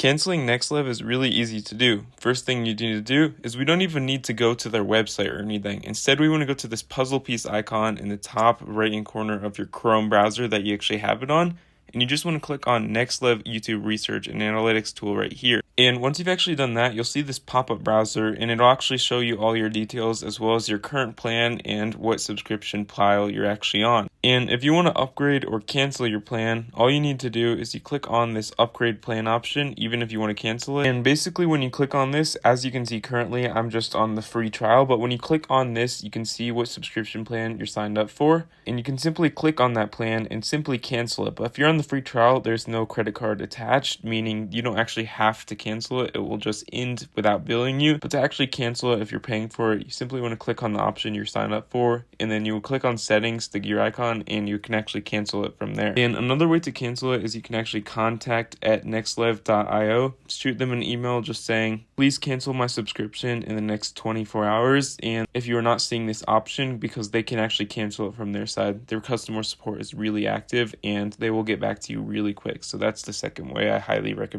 Canceling NexLev is really easy to do. First thing you need to do is we don't even need to go to their website or anything. Instead, we want to go to this puzzle piece icon in the top right-hand corner of your Chrome browser that you actually have it on. And you just want to click on NexLev YouTube Research and Analytics tool right here. And once you've actually done that, you'll see this pop-up browser, and it'll actually show you all your details as well as your current plan and what subscription pile you're actually on. And if you want to upgrade or cancel your plan, all you need to do is you click on this upgrade plan option, even if you want to cancel it. And basically when you click on this, as you can see currently, I'm just on the free trial, but when you click on this, you can see what subscription plan you're signed up for, and you can simply click on that plan and simply cancel it. But if you're on the free trial, there's no credit card attached, meaning you don't actually have to cancel it. It will just end without billing you. But to actually cancel it, if you're paying for it, you simply want to click on the option you're signed up for, and then you will click on settings, the gear icon, and you can actually cancel it from there. And another way to cancel it is you can actually contact at nexlev.io, shoot them an email just saying, please cancel my subscription in the next 24 hours. And if you are not seeing this option, because they can actually cancel it from their side, their customer support is really active and they will get back to you really quick. So that's the second way I highly recommend.